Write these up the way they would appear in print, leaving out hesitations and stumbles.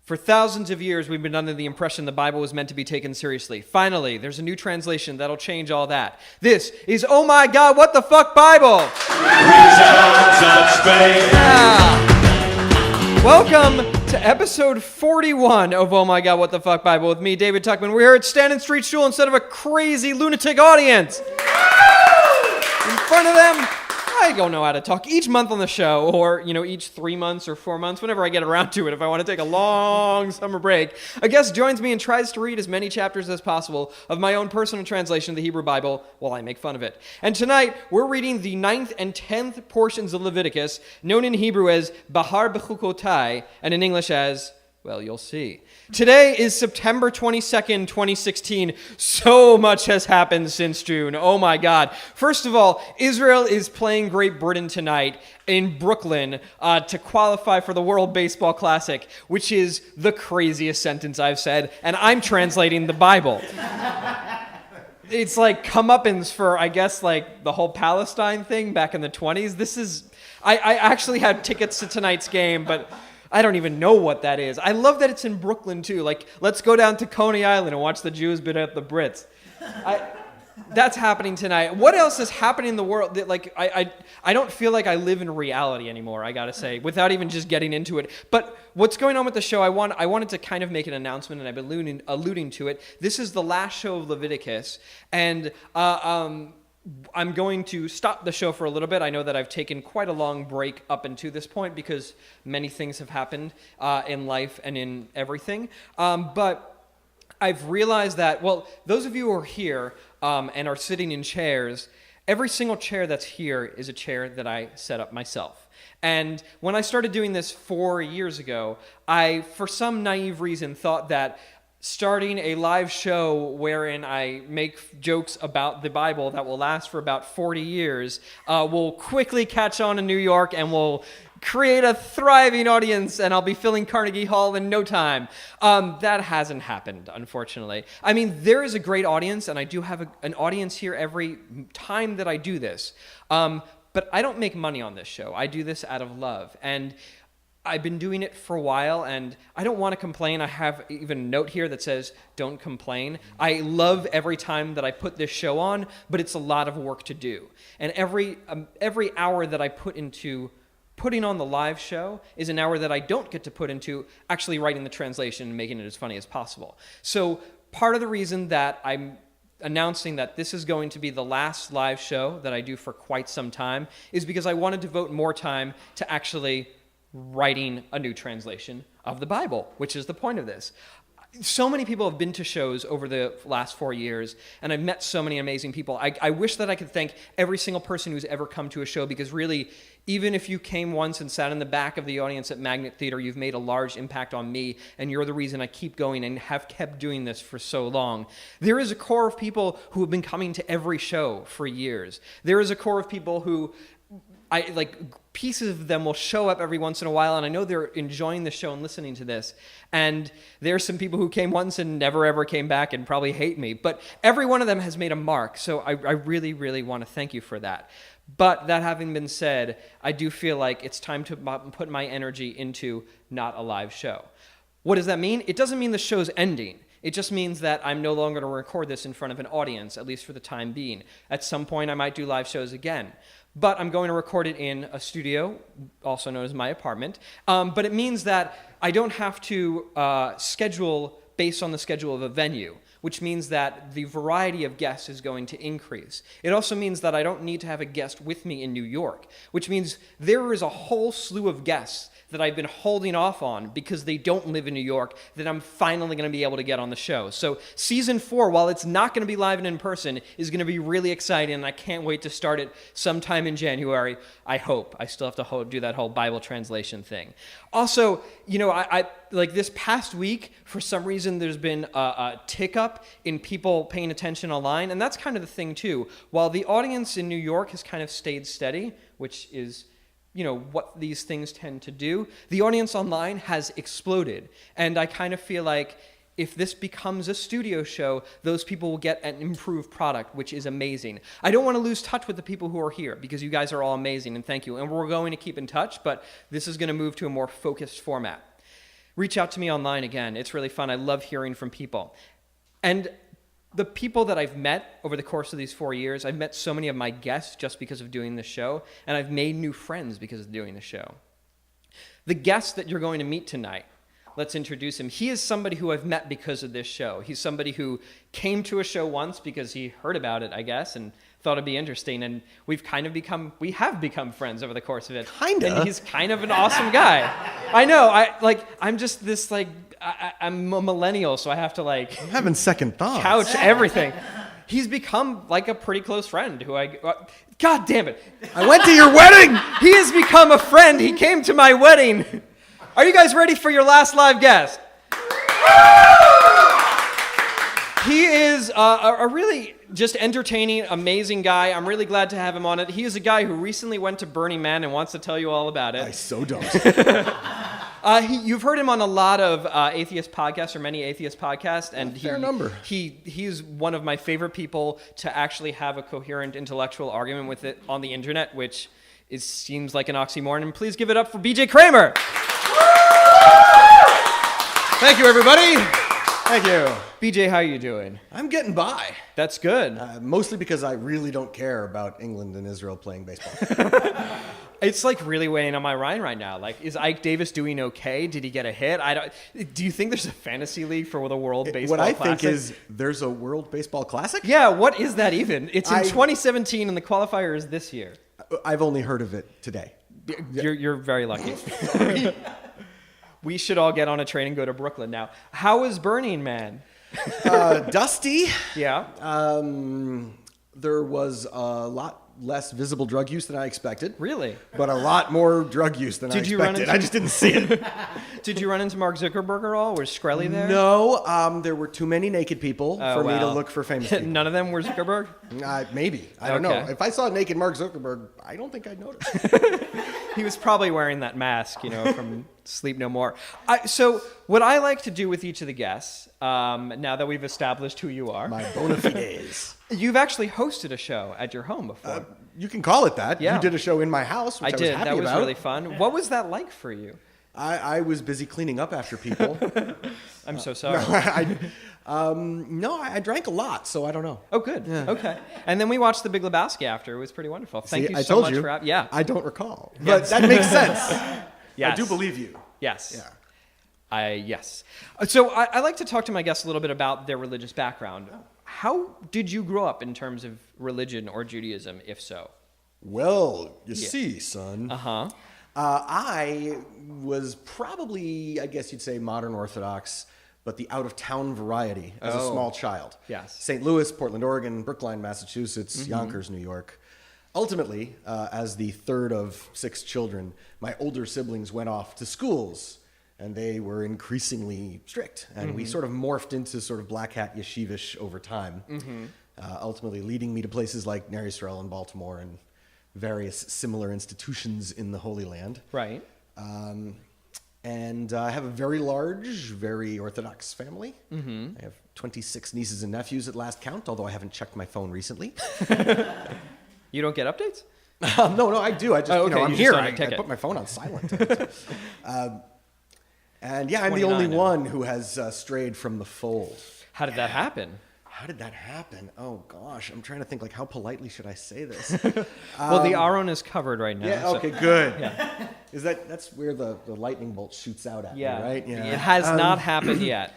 For thousands of years, we've been under the impression the Bible was meant to be taken seriously. Finally, there's a new translation that'll change all that. This is Oh My God, What the Fuck Bible! Welcome to episode 41 of Oh My God, What the Fuck Bible with me, David Tuckman. We're here at Standing Street Shul instead of a crazy lunatic audience. In front of them, I don't know how to talk. Each month on the show, or, each 3 months or 4 months, whenever I get around to it, if I want to take a long summer break, a guest joins me and tries to read as many chapters as possible of my own personal translation of the Hebrew Bible while I make fun of it. And tonight, we're reading the 9th and 10th portions of Leviticus, known in Hebrew as Bahar Bechukotai, and in English as, well, you'll see. Today is September 22nd, 2016. So much has happened since June. Oh my God. First of all, Israel is playing Great Britain tonight in Brooklyn to qualify for the World Baseball Classic, which is the craziest sentence I've said, and I'm translating the Bible. It's like comeuppance for, I guess, like the whole Palestine thing back in the 20s. I actually had tickets to tonight's game, but I don't even know what that is. I love that it's in Brooklyn, too. Like, let's go down to Coney Island and watch the Jews beat up the Brits. That's happening tonight. What else is happening in the world? I don't feel like I live in reality anymore, I gotta say, without even just getting into it. But what's going on with the show, I wanted to kind of make an announcement, and I've been alluding to it. This is the last show of Leviticus, and I'm going to stop the show for a little bit. I know that I've taken quite a long break up until this point because many things have happened in life and in everything. But I've realized that, well, those of you who are here and are sitting in chairs, every single chair that's here is a chair that I set up myself. And when I started doing this 4 years ago, I, for some naive reason, thought that starting a live show wherein I make jokes about the Bible that will last for about 40 years will quickly catch on in New York and will create a thriving audience, and I'll be filling Carnegie Hall in no time. That hasn't happened, unfortunately. I mean, there is a great audience, and I do have an audience here every time that I do this. But I don't make money on this show. I do this out of love. And I've been doing it for a while, and I don't want to complain. I have even a note here that says, don't complain. I love every time that I put this show on, but it's a lot of work to do. And every hour that I put into putting on the live show is an hour that I don't get to put into actually writing the translation and making it as funny as possible. So part of the reason that I'm announcing that this is going to be the last live show that I do for quite some time is because I want to devote more time to actually writing a new translation of the Bible, which is the point of this. So many people have been to shows over the last 4 years, and I've met so many amazing people. I wish that I could thank every single person who's ever come to a show, because really, even if you came once and sat in the back of the audience at Magnet Theater, you've made a large impact on me, and you're the reason I keep going and have kept doing this for so long. There is a core of people who have been coming to every show for years. There is a core of people who pieces of them will show up every once in a while, and I know they're enjoying the show and listening to this. And there's some people who came once and never ever came back and probably hate me, but every one of them has made a mark, so I really, really want to thank you for that. But that having been said, I do feel like it's time to put my energy into not a live show. What does that mean? It doesn't mean the show's ending. It just means that I'm no longer going to record this in front of an audience, at least for the time being. At some point, I might do live shows again. But I'm going to record it in a studio, also known as my apartment. But it means that I don't have to schedule based on the schedule of a venue, which means that the variety of guests is going to increase. It also means that I don't need to have a guest with me in New York, which means there is a whole slew of guests that I've been holding off on because they don't live in New York that I'm finally going to be able to get on the show. So season 4, while it's not going to be live and in person, is going to be really exciting, and I can't wait to start it sometime in January, I hope. I still have to do that whole Bible translation thing. Also, I like this past week, for some reason, there's been a tick up in people paying attention online, and that's kind of the thing too. While the audience in New York has kind of stayed steady, which is what these things tend to do, the audience online has exploded. And I kind of feel like if this becomes a studio show, those people will get an improved product, which is amazing. I don't want to lose touch with the people who are here because you guys are all amazing, and thank you. And we're going to keep in touch, but this is going to move to a more focused format. reach out to me online again. It's really fun. I love hearing from people. And the people that I've met over the course of these 4 years, I've met so many of my guests just because of doing this show, and I've made new friends because of doing the show. The guest that you're going to meet tonight, let's introduce him. He is somebody who I've met because of this show. He's somebody who came to a show once because he heard about it, I guess, and thought it'd be interesting. And we have become friends over the course of it. Kinda. And he's kind of an awesome guy. I know. I'm just this I'm a millennial, so I have to I'm having second thoughts. couch everything. He's become like a pretty close friend who God damn it. I went to your wedding. He has become a friend. He came to my wedding. Are you guys ready for your last live guest? He is a really just entertaining, amazing guy. I'm really glad to have him on it. He is a guy who recently went to Burning Man and wants to tell you all about it. I so don't. You've heard him on a lot of atheist podcasts, or many atheist podcasts, and fair number. He's one of my favorite people to actually have a coherent intellectual argument with it on the internet, which seems like an oxymoron. And please give it up for BJ Kramer. Thank you, everybody. Thank you. BJ, how are you doing? I'm getting by. That's good. Mostly because I really don't care about England and Israel playing baseball. It's like really weighing on my mind right now. Like, is Ike Davis doing okay? Did he get a hit? Do you think there's a fantasy league for the World Baseball Classic? What I think is there's a World Baseball Classic? Yeah, what is that even? It's in 2017 and the qualifier is this year. I've only heard of it today. You're very lucky. We should all get on a train and go to Brooklyn now. How is Burning Man? Dusty. Yeah. There was a lot less visible drug use than I expected. Really? But a lot more drug use than I expected. I just didn't see it. Did you run into Mark Zuckerberg at all? Was Shkreli there? No. There were too many naked people for me to look for famous people. None of them were Zuckerberg? Maybe. I don't know. If I saw naked Mark Zuckerberg, I don't think I'd notice. He was probably wearing that mask, from Sleep No More. So what I like to do with each of the guests, now that we've established who you are. My bona fides. You've actually hosted a show at your home before. You can call it that. Yeah. You did a show in my house, which I was happy about. That was really fun. What was that like for you? I was busy cleaning up after people. I'm so sorry. No, I drank a lot, so I don't know. Oh, good. Yeah. Okay. And then we watched The Big Lebowski after. It was pretty wonderful. Thank you so much for having me. Yeah. I don't recall, but that makes sense. Yes. I do believe you. Yes. Yeah. Yes. So I like to talk to my guests a little bit about their religious background. How did you grow up in terms of religion or Judaism, if so? Well, you see, son. Uh-huh. I was probably, I guess you'd say, modern Orthodox, but the out-of-town variety as a small child. Yes. St. Louis, Portland, Oregon, Brookline, Massachusetts, Yonkers, New York. Ultimately, as the third of 6 children, my older siblings went off to schools, and they were increasingly strict. And we sort of morphed into sort of black hat yeshivish over time, ultimately leading me to places like Ner Yisrael in Baltimore and various similar institutions in the Holy Land. Right. And I have a very large, very Orthodox family. I have 26 nieces and nephews at last count, although I haven't checked my phone recently. You don't get updates? No, I do. I just, I'm here. I put my phone on silent. And yeah, I'm the only one who has strayed from the fold. How did that happen? How did that happen? Oh gosh, I'm trying to think. Like, how politely should I say this? Well, the Aron is covered right now. Yeah. Okay. Good. Yeah. That's where the lightning bolt shoots out at me, right? Yeah. It has not happened yet.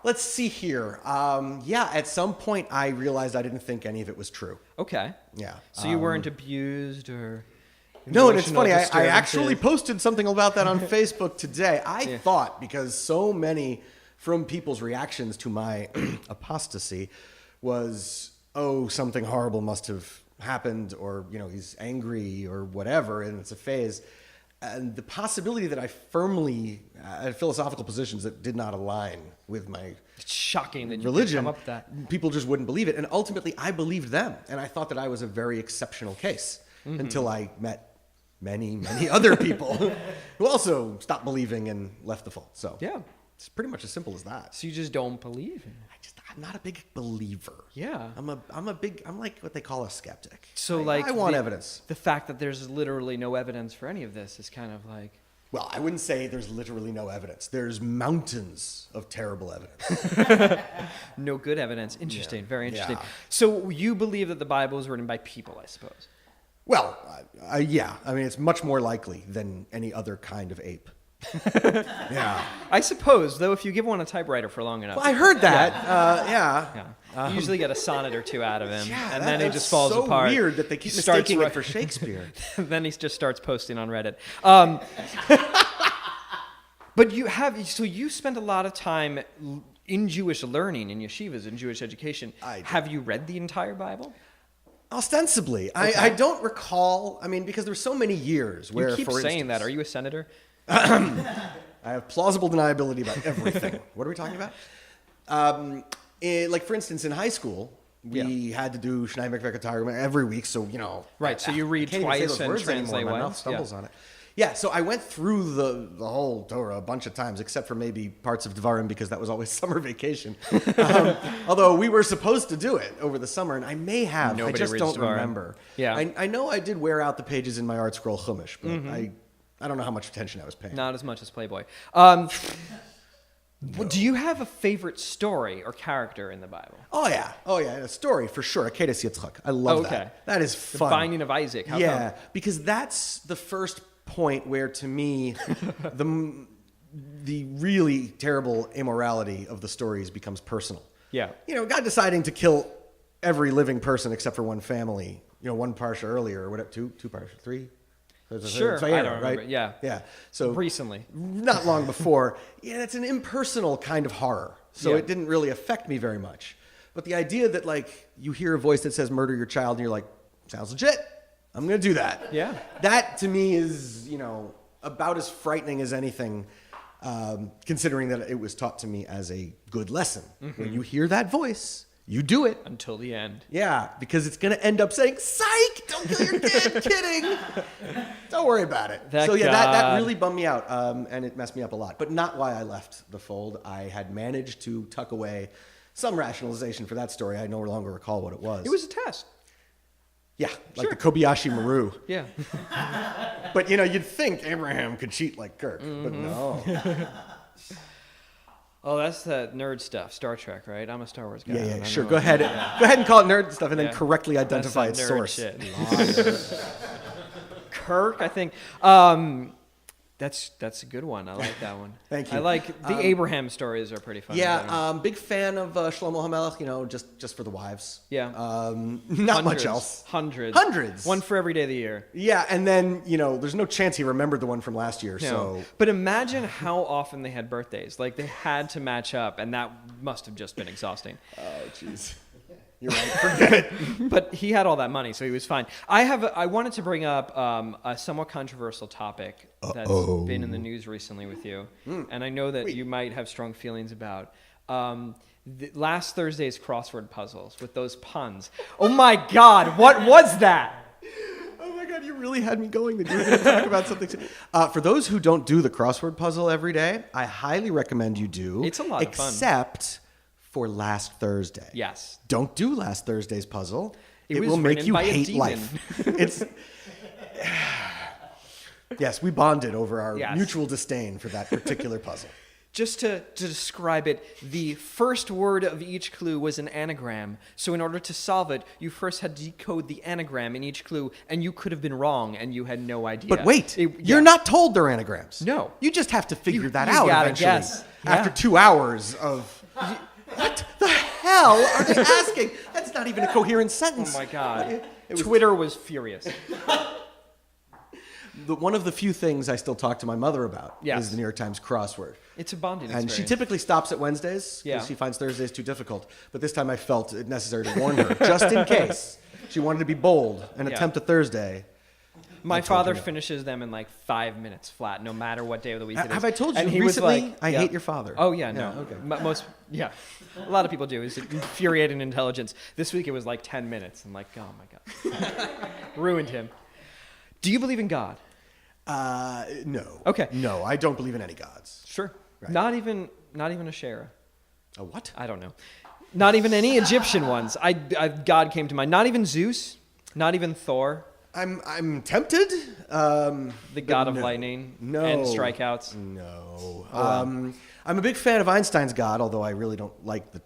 Let's see here. At some point I realized I didn't think any of it was true. Okay. Yeah. So you weren't abused or... No, and it's funny. I actually posted something about that on Facebook today. I thought, because so many from people's reactions to my apostasy was, something horrible must have happened, or, he's angry or whatever, and it's a phase. And the possibility that I firmly had philosophical positions that did not align with my it's shocking that religion, you come up with that. People just wouldn't believe it. And ultimately, I believed them. And I thought that I was a very exceptional case until I met many, many other people who also stopped believing and left the fold. So it's pretty much as simple as that. So you just don't believe in it? I'm not a big believer. Yeah. I'm like what they call a skeptic. So I want evidence. The fact that there's literally no evidence for any of this is kind of like... Well, I wouldn't say there's literally no evidence. There's mountains of terrible evidence. No good evidence. Interesting. Very interesting. Yeah. So you believe that the Bible is written by people, I suppose? Well, yeah. I mean, it's much more likely than any other kind of ape. Yeah. I suppose, though, if you give one a typewriter for long enough. Well, I heard that. Yeah. You usually get a sonnet or two out of him, Yeah, and then he just falls apart. It's so weird that they keep mistaking it for Shakespeare. Then he just starts posting on Reddit. But you spent a lot of time in Jewish learning, in yeshivas, in Jewish education. Have you read the entire Bible? Ostensibly. Okay. I don't recall, because there were so many years where, you keep for saying instance, that. Are you a senator? I have plausible deniability about everything. What are we talking about? Like, for instance, in high school, we had to do Shnai Mikveh Ketargum every week, so, Right, so you read twice and translate My mouth once. stumbles on it. Yeah, so I went through the whole Torah a bunch of times, except for maybe parts of Devarim, because that was always summer vacation. Although we were supposed to do it over the summer, and I may have. Nobody I just don't Devarim. remember. Yeah. I know I did wear out the pages in my art scroll Chumash, but I don't know how much attention I was paying. Not as much as Playboy. Do you have a favorite story or character in the Bible? Oh yeah, a story for sure. Akedes Yitzchak. I love that. That is fun. The binding of Isaac. How come? Because that's the first point where, to me, the really terrible immorality of the stories becomes personal. Yeah. God deciding to kill every living person except for one family. One parsha earlier, or whatever, two parsha, three. Sure, Vayera, I don't remember. right? Yeah. So recently, not long before. It's an impersonal kind of horror. So it didn't really affect me very much. But the idea that, like, you hear a voice that says murder your child and you're like, sounds legit. I'm going to do that. Yeah. That, to me, is, about as frightening as anything, considering that it was taught to me as a good lesson. Mm-hmm. When you hear that voice, you do it. Until the end. Yeah, because it's going to end up saying, psych, don't kill your kid, kidding. Don't worry about it. That really bummed me out, and it messed me up a lot. But not why I left the fold. I had managed to tuck away some rationalization for that story. I no longer recall what it was. It was a test. Yeah, like the Kobayashi Maru. Yeah. But, you'd think Abraham could cheat like Kirk, but no. Oh, that's that nerd stuff. Star Trek, right? I'm a Star Wars guy. Yeah, sure. Go ahead. Go ahead and call it nerd stuff and then correctly identify its source. Shit. Kirk, I think. That's a good one. I like that one. Thank you. I like the Abraham stories are pretty fun. Yeah, big fan of Shlomo HaMelech, just for the wives. Yeah. Not much else. Hundreds. One for every day of the year. Yeah, and then, there's no chance he remembered the one from last year, so... But imagine how often they had birthdays. Like, they had to match up, and that must have just been exhausting. Oh, jeez. You're right. Forget it. But he had all that money, so he was fine. I wanted to bring up a somewhat controversial topic that's been in the news recently with you, and I know that you might have strong feelings about. Last Thursday's crossword puzzles with those puns. Oh my God, what was that? Oh my God, you really had me going that you were going to talk about something. For those who don't do the crossword puzzle every day, I highly recommend you do. It's a lot of fun. Except for last Thursday. Yes. Don't do last Thursday's puzzle. It was will make written you by a hate demon. life. Yes, we bonded over our Yes. mutual disdain for that particular puzzle. Just to describe it, the first word of each clue was an anagram. So in order to solve it, you first had to decode the anagram in each clue, and you could have been wrong, and you had no idea. But wait, you're not told they're anagrams. No. You just have to figure that you out gotta eventually. guess. After Yeah. 2 hours of... What the hell are they asking? That's not even a coherent sentence. Oh my God. Twitter was furious. One of the few things I still talk to my mother about Yes. is the New York Times crossword. It's a bonding experience. And she typically stops at Wednesdays because she finds Thursdays too difficult. But this time I felt it necessary to warn her, just in case she wanted to be bold and attempt a Thursday. My father finishes them in like 5 minutes flat, no matter what day of the week it is. Have I told you and he recently? was like, I hate your father. Oh yeah, no. Okay. A lot of people do. It's infuriating intelligence. This week it was like 10 minutes. I'm like, oh my God, ruined him. Do you believe in God? No. Okay. No, I don't believe in any gods. Sure. Right. Not even a Shera. A what? I don't know. Not even any Egyptian ones. God came to mind. Not even Zeus. Not even Thor. I'm tempted. The god of lightning and strikeouts. No. I'm a big fan of Einstein's God, although I really don't like the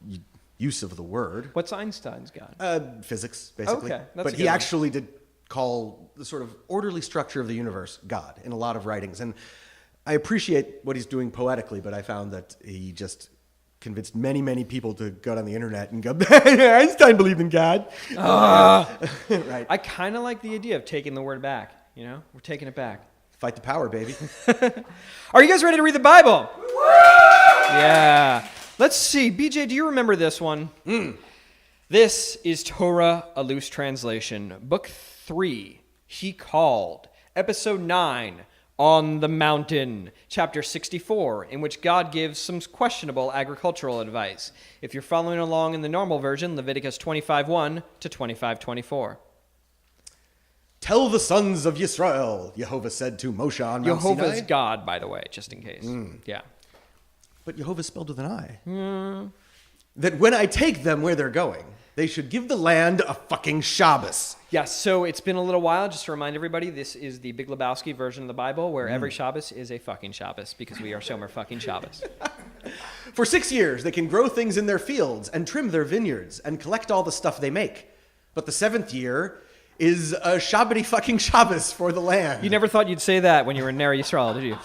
use of the word. What's Einstein's god? Physics, basically. Okay, that's but a he good one. actually did call the sort of orderly structure of the universe God in a lot of writings. And I appreciate what he's doing poetically, but I found that he just convinced many, many people to go on the internet and go, Einstein believed in God. Right. I kind of like the idea of taking the word back. We're taking it back. Fight the power, baby. Are you guys ready to read the Bible? Yeah. Let's see. BJ, do you remember this one? This is Torah, a loose translation. Book 3, He Called. Episode 9, On the Mountain. Chapter 64, in which God gives some questionable agricultural advice. If you're following along in the normal version, Leviticus 25:1 to 25:24. Tell the sons of Yisrael, Yehovah said to Moshe on Mount Sinai. Yehovah's God, by the way, just in case. Yeah. But Yehovah spelled with an I. That when I take them where they're going, they should give the land a fucking Shabbos. Yes, so it's been a little while. Just to remind everybody, this is the Big Lebowski version of the Bible, where every Shabbos is a fucking Shabbos, because we are Shomer fucking Shabbos. For 6 years, they can grow things in their fields and trim their vineyards and collect all the stuff they make. But the 7th year is a Shabbity fucking Shabbos for the land. You never thought you'd say that when you were in Ner Yisrael, did you?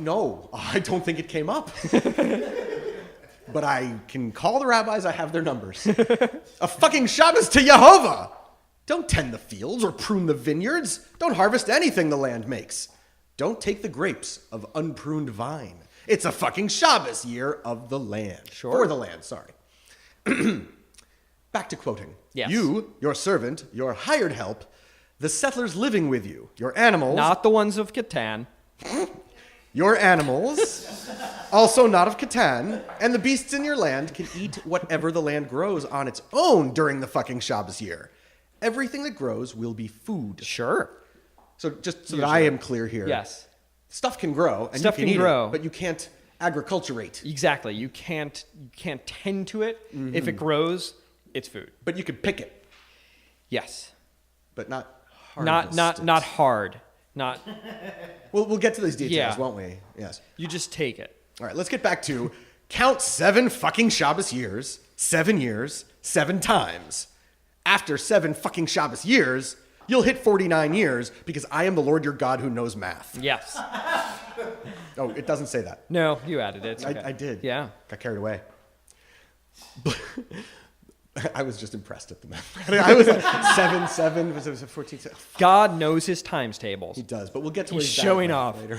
No, I don't think it came up. But I can call the rabbis, I have their numbers. A fucking Shabbos to Yehovah! Don't tend the fields or prune the vineyards. Don't harvest anything the land makes. Don't take the grapes of unpruned vine. It's a fucking Shabbos year of the land. Sure. For the land, sorry. Back to quoting. Yes. You, your servant, your hired help, the settlers living with you, your animals... Not the ones of Catan. Your animals, also not of Catan, and the beasts in your land can eat whatever the land grows on its own during the fucking Shabbos year. Everything that grows will be food. Sure. So just so that I am clear here. Yes. Stuff can grow, and Stuff you can can eat grow. it, but you can't agriculturate. Exactly. You can't tend to it. If it grows, it's food. But you can pick it, Yes. but not harvest Not hard. Not. We'll get to these details, Yeah. won't we? Yes. You just take it. All right, let's get back to count 7 fucking Shabbos years, 7 years, 7 times. After 7 fucking Shabbos years, you'll hit 49 years because I am the Lord your God who knows math. Yes. Oh, it doesn't say that. No, you added it. It's okay. I did. Yeah. Got carried away. I was just impressed at the math. I was like 7, was it 14? God knows his times tables. He does, but we'll get to what He's he's showing off later.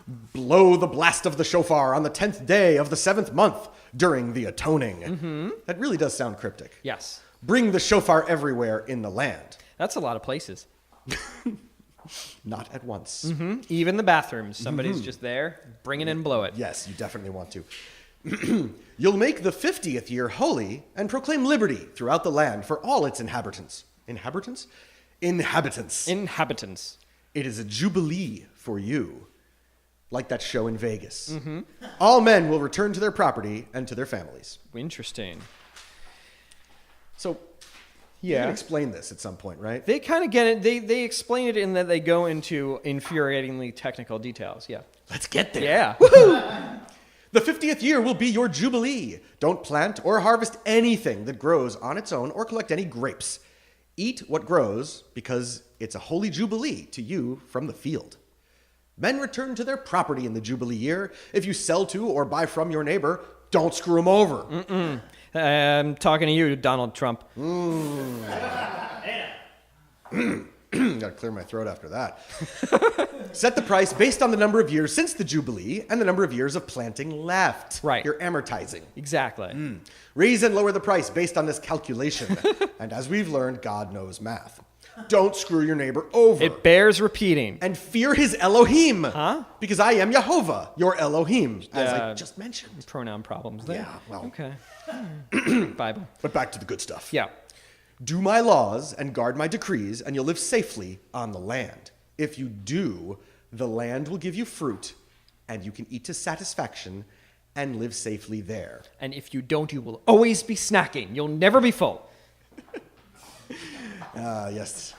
Blow the blast of the shofar on the 10th day of the 7th month during the atoning. That really does sound cryptic. Yes. Bring the shofar everywhere in the land. That's a lot of places. Not at once. Even the bathrooms. Somebody's just there. Bring it in and blow it. Yes, you definitely want to. You'll make the 50th year holy and proclaim liberty throughout the land for all its inhabitants. Inhabitants? Inhabitants. Inhabitants. It is a jubilee for you, like that show in Vegas. All men will return to their property and to their families. Interesting. So, you can explain this at some point, right? They kind of get it. They explain it in that they go into infuriatingly technical details. Yeah. Let's get there. Yeah. The 50th year will be your jubilee. Don't plant or harvest anything that grows on its own or collect any grapes. Eat what grows because it's a holy jubilee to you from the field. Men return to their property in the jubilee year. If you sell to or buy from your neighbor, don't screw him over. I'm talking to you, Donald Trump. Gotta clear my throat after that. Set the price based on the number of years since the Jubilee and the number of years of planting left. Right. You're amortizing. Exactly. Raise and lower the price based on this calculation. And as we've learned, God knows math. Don't screw your neighbor over. It bears repeating. And fear his Elohim. Huh? Because I am Yehovah, your Elohim, as I just mentioned. Pronoun problems there. Yeah, well. Okay. Bible. But back to the good stuff. Yeah. Do my laws and guard my decrees, and you'll live safely on the land. If you do, the land will give you fruit, and you can eat to satisfaction and live safely there. And if you don't, you will always be snacking. You'll never be full. Yes.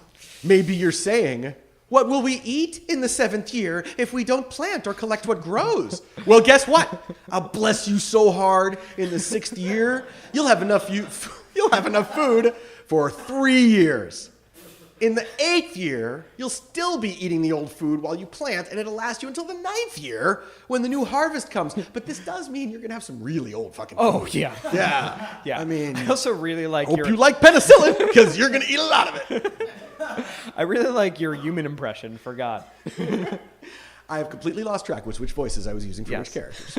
Maybe you're saying, what will we eat in the 7th year if we don't plant or collect what grows? Well, guess what? I'll bless you so hard in the 6th year, you'll have enough food for 3 years. In the 8th year, you'll still be eating the old food while you plant, and it'll last you until the 9th year when the new harvest comes. But this does mean you're going to have some really old fucking food. Oh, yeah. Yeah. Yeah. I mean, I also really like hope you like penicillin, because you're going to eat a lot of it. I really like your human impression for God. I have completely lost track which voices I was using for which characters.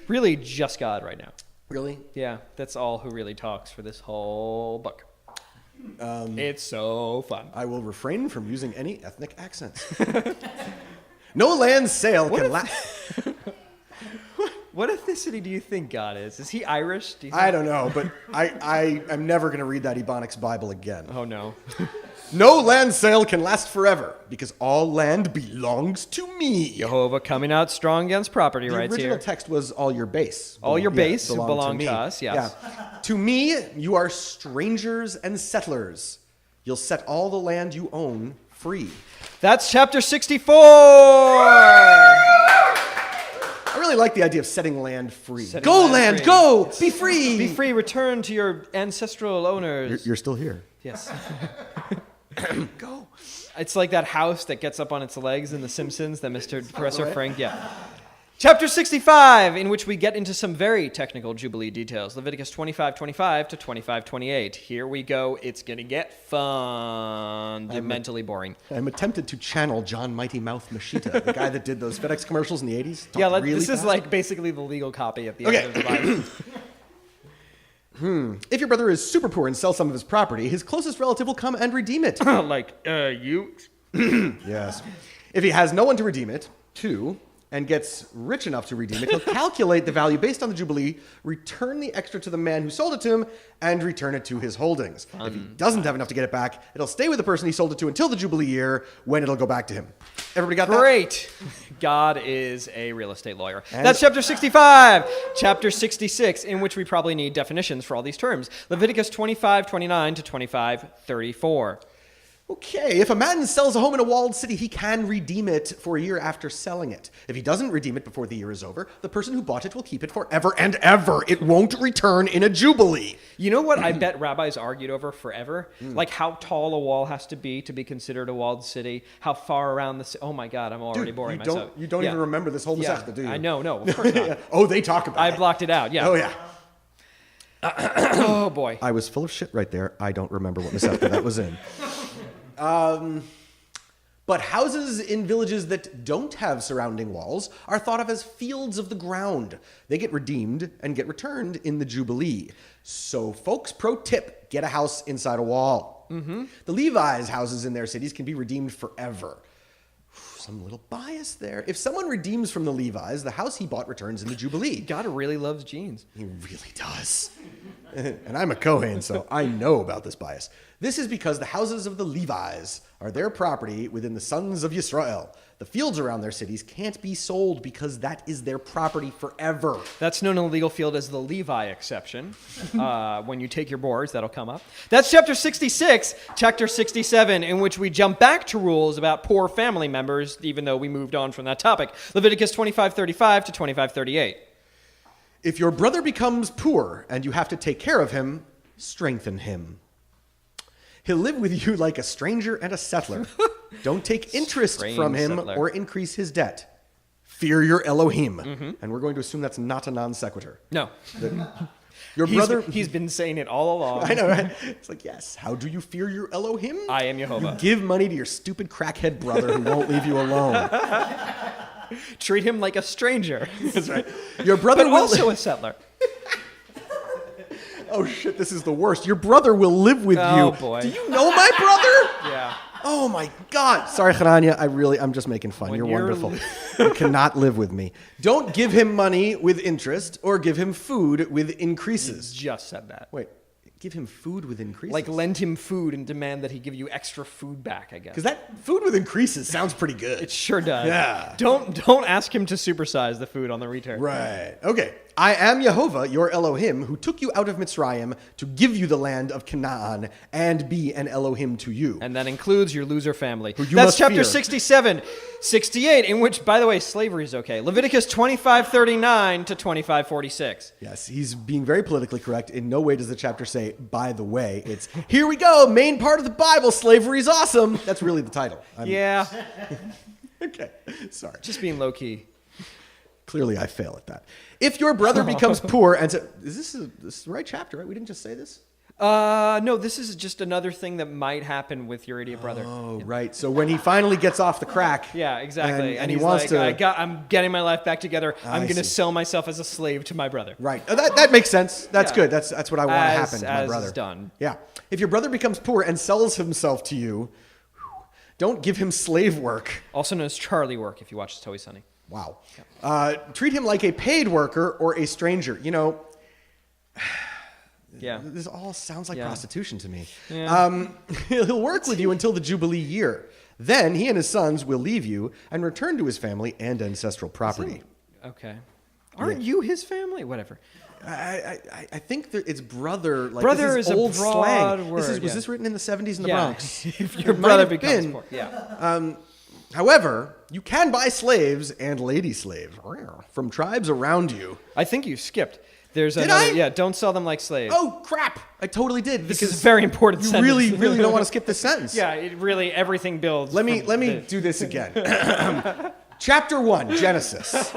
Really just God right now. Really? Yeah, that's all who really talks for this whole book. It's so fun. I will refrain from using any ethnic accents. No land sale can last. What ethnicity do you think God is? Is he Irish? Do you think? I don't know, but I am never going to read that Ebonics Bible again. Oh, no. No land sale can last forever because all land belongs to me. Jehovah coming out strong against property rights here. The original text was all your base. All your base who belong to us, yes. Yeah. To me, you are strangers and settlers. You'll set all the land you own free. That's chapter 64. I really like the idea of setting land free. Go land, go! Be free! Be free, return to your ancestral owners. You're still here. Yes. Go. It's like that house that gets up on its legs in The Simpsons that Mr. Professor Frank, Chapter 65, in which we get into some very technical Jubilee details. Leviticus 25:25 to 25:28. Here we go. It's going to get fundamentally boring. I'm tempted to channel John Mighty Mouth Machita, the guy that did those FedEx commercials in the 80s. This is like basically the legal copy at the end of the Bible. If your brother is super poor and sells some of his property, his closest relative will come and redeem it. You? Yes. If he has no one to redeem it, and gets rich enough to redeem it, he'll calculate the value based on the Jubilee, return the extra to the man who sold it to him, and return it to his holdings. If he doesn't have enough to get it back, it'll stay with the person he sold it to until the Jubilee year, when it'll go back to him. Everybody got that? Great. God is a real estate lawyer. That's chapter 65. Chapter 66, in which we probably need definitions for all these terms. Leviticus 25:29 to 25:34. Okay, if a man sells a home in a walled city, he can redeem it for a year after selling it. If he doesn't redeem it before the year is over, the person who bought it will keep it forever and ever. It won't return in a jubilee. You know what I bet rabbis argued over forever? Like how tall a wall has to be considered a walled city, how far around the city. Oh my God, I'm already boring myself. You don't even remember this whole Masechta, do you? I know, no, of course not. Oh, they talk about it. I blocked it out, Oh, yeah. Oh, boy. I was full of shit right there. I don't remember what Masechta that was in. But houses in villages that don't have surrounding walls are thought of as fields of the ground. They get redeemed and get returned in the Jubilee. So, folks, pro tip, get a house inside a wall. The Levi's houses in their cities can be redeemed forever. Some little bias there. If someone redeems from the Levi's, the house he bought returns in the Jubilee. God really loves jeans. He really does. And I'm a Kohen, so I know about this bias. This is because the houses of the Levi's are their property within the sons of Yisrael. The fields around their cities can't be sold because that is their property forever. That's known in the legal field as the Levi exception. When you take your boards, that'll come up. That's chapter 66, chapter 67, in which we jump back to rules about poor family members, even though we moved on from that topic. Leviticus 25:35 to 25:38. If your brother becomes poor and you have to take care of him, strengthen him. He'll live with you like a stranger and a settler. Don't take interest from him or increase his debt. Fear your Elohim. And we're going to assume that's not a non sequitur. No. Your brother... He's been saying it all along. I know, right? It's like, yes, how do you fear your Elohim? I am Jehovah. You give money to your stupid crackhead brother who won't leave you alone. Treat him like a stranger. That's right. Your brother but also a settler. Oh shit, this is the worst. Your brother will live with you. Oh boy. Do you know my brother? Yeah. Oh my God. Sorry, Hananya. I'm just making fun. You're wonderful. You cannot live with me. Don't give him money with interest or give him food with increases. You just said that. Wait, give him food with increases? Like lend him food and demand that he give you extra food back, I guess. Because that food with increases sounds pretty good. It sure does. Yeah. Don't ask him to supersize the food on the return. Right. Okay. I am Yehovah, your Elohim, who took you out of Mitzrayim to give you the land of Canaan and be an Elohim to you. And that includes your loser family. Who you That's must chapter fear. 67. 68, in which, by the way, slavery is okay. Leviticus 25:39 to 25:46. Yes, he's being very politically correct. In no way does the chapter say, by the way. It's, here we go, main part of the Bible, slavery is awesome. That's really the title. Yeah, Okay, sorry. just being low-key. Clearly, I fail at that. If your brother becomes poor and... this is the right chapter, right? We didn't just say this? No, this is just another thing that might happen with your idiot brother. Oh, right. So when he finally gets off the crack... Yeah, exactly. And he's he wants like, to... I'm getting my life back together. I'm going to see. sell myself as a slave to my brother. Right. That makes sense. That's Yeah. good. That's what I want to happen to my As brother. is done. Yeah. If your brother becomes poor and sells himself to you, don't give him slave work. Also known as Charlie work, if you watch It's Always Sunny. Wow. Treat him like a paid worker or a stranger. You know, Yeah. this all sounds like Yeah. prostitution to me. Yeah. He'll work with you until the Jubilee year. Then he and his sons will leave you and return to his family and ancestral property. Okay. Aren't you his family? Whatever. I think that it's brother. Like, Brother this is a old broad slang. word, Was yeah. this written in the 70s in the Yeah. Bronx? If your It might brother have becomes been. poor. Yeah. However, you can buy slaves and lady slaves from tribes around you. I think you skipped. There's Did another. I? Yeah, don't sell them like slaves. Oh, crap. I totally did. This is a very important You sentence. really, really don't want to skip this sentence. Yeah, it really, everything builds. Let me from the- do this again. Chapter 1, Genesis.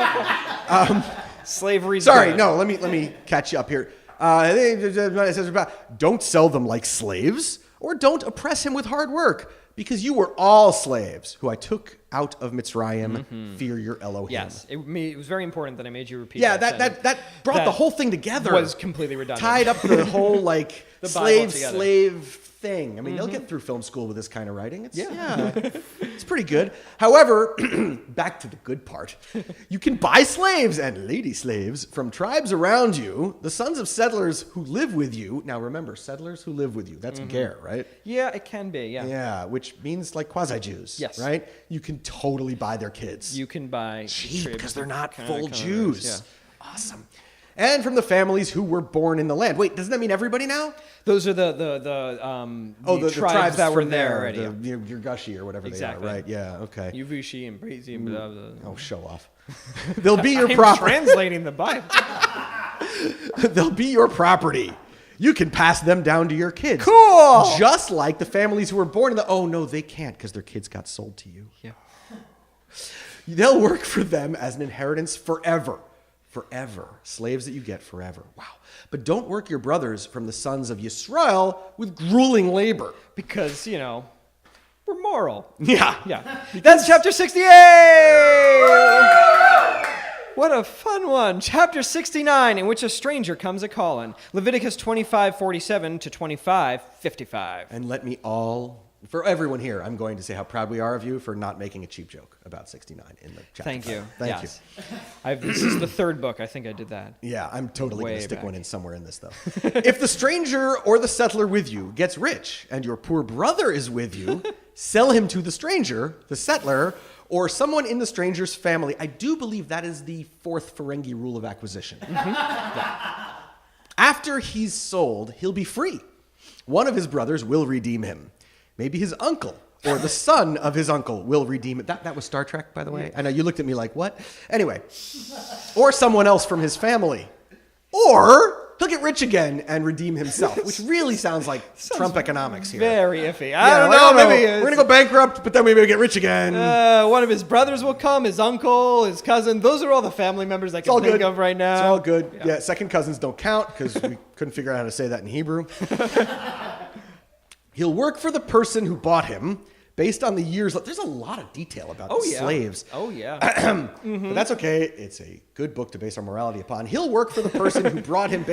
Slavery's Sorry, good. no, let me catch you up here. It says about, don't sell them like slaves, or don't oppress him with hard work, because you were all slaves who I took out of Mitzrayim. Fear your Elohim. Yes, it was very important that I made you repeat. Yeah, sentence. that brought That the whole thing together. was completely redundant. Tied up the whole like The Bible together. slave thing. I mean, they'll get through film school with this kind of writing. It's, it's pretty good. However, back to the good part. You can buy slaves and lady slaves from tribes around you, the sons of settlers who live with you. Now remember, settlers who live with you. That's ger, right? Yeah, it can be. Yeah. Yeah, which means like quasi-Jews. Yes. Right? You can totally buy their kids. You can buy Cheap tribes because they're not kinda full colors, Jews. Yeah. Awesome. And from the families who were born in the land. Wait, doesn't that mean everybody now? Those are the tribes that were from there already. The Girgashi or whatever Exactly. they are, right? Yeah, okay. Yuvushi and Brazy and blah, blah, blah. Oh, show off. They'll be your I'm property. translating the Bible. They'll be your property. You can pass them down to your kids. Cool. Just like the families who were born in the... Oh, no, they can't because their kids got sold to you. Yeah. They'll work for them as an inheritance forever. Forever. Slaves that you get forever. Wow. But don't work your brothers from the sons of Yisrael with grueling labor. Because, we're moral. Yeah. Yeah. That's chapter 68! What a fun one. Chapter 69, in which a stranger comes a-calling. Leviticus 25:47 to 25:55. And let me all, for everyone here, I'm going to say how proud we are of you for not making a cheap joke about 69 in the chapter. Thank you. Thank yes. you. This is the third book. I think I did that. Yeah, I'm totally going Way to stick back. one in somewhere in this, though. If the stranger or the settler with you gets rich and your poor brother is with you, sell him to the stranger, the settler, or someone in the stranger's family. I do believe that is the fourth Ferengi rule of acquisition. Yeah. After he's sold, he'll be free. One of his brothers will redeem him. Maybe his uncle or the son of his uncle will redeem it. That was Star Trek, by the way. I know you looked at me like, what? Anyway. Or someone else from his family. Or he'll get rich again and redeem himself, which really sounds like Trump economics here. Very iffy. Yeah, I don't like, know. oh, no, Maybe we're going to go bankrupt, but then we may get rich again. one of his brothers will come, his uncle, his cousin. Those are all the family members I It's all can think good. of right now. It's all good. Yeah, second cousins don't count because we couldn't figure out how to say that in Hebrew. He'll work for the person who bought him based on the years. There's a lot of detail about the slaves. Oh, yeah. But that's okay. It's a good book to base our morality upon. He'll work for the person who bought him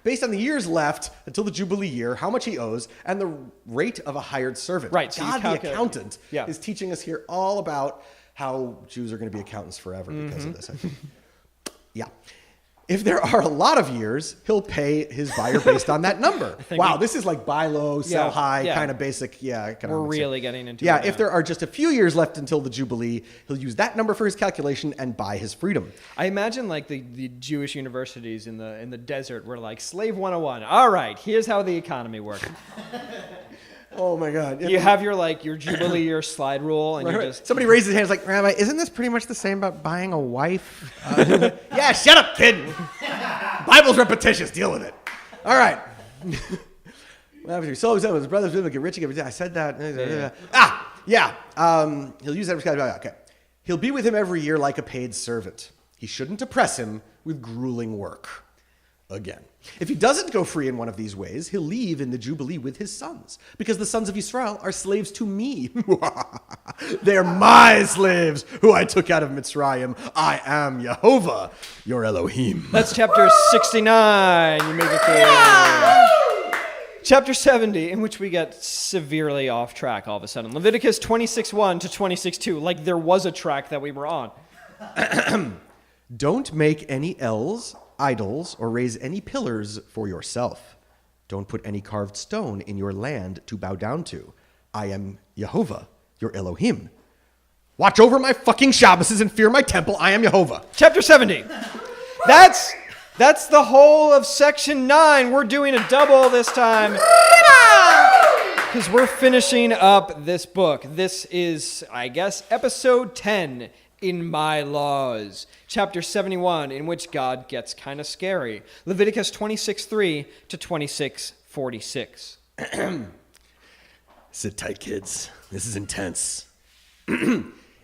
based on the years left until the Jubilee year, how much he owes, and the rate of a hired servant. Right, so you God, the calculate- accountant Yeah. is teaching us here all about how Jews are going to be accountants forever because of this. I think. Yeah. If there are a lot of years, he'll pay his buyer based on that number. Wow, this is like buy low, sell high, kind of basic. We're really getting into it. Yeah, if there are just a few years left until the Jubilee, he'll use that number for his calculation and buy his freedom. I imagine like the Jewish universities in the desert were like Slave 101. All right, here's how the economy works. Oh my God! You have your Jubilee, your slide rule, and just somebody raises his hand, like, Rabbi, isn't this pretty much the same about buying a wife? Yeah, shut up, kid. Bible's repetitious. Deal with it. All right. So his brothers will get rich again. I said that. He'll use that. Okay. He'll be with him every year like a paid servant. He shouldn't oppress him with grueling work. Again. If he doesn't go free in one of these ways, he'll leave in the Jubilee with his sons, because the sons of Israel are slaves to me. They're my slaves, who I took out of Mitzrayim. I am Jehovah, your Elohim. That's chapter 69. You made it through. Chapter 70, in which we get severely off track all of a sudden. Leviticus 26:1 to 26:2, like there was a track that we were on. Don't make any idols, or raise any pillars for yourself. Don't put any carved stone in your land to bow down to. I am Jehovah, your Elohim. Watch over my fucking Shabbases and fear my temple. I am Jehovah. Chapter 70. That's the whole of section 9. We're doing a double this time. Because we're finishing up this book. This is, I guess, episode 10. In my laws. Chapter 71, in which God gets kind of scary. Leviticus 26:3 to 26:46. Sit tight, kids. This is intense.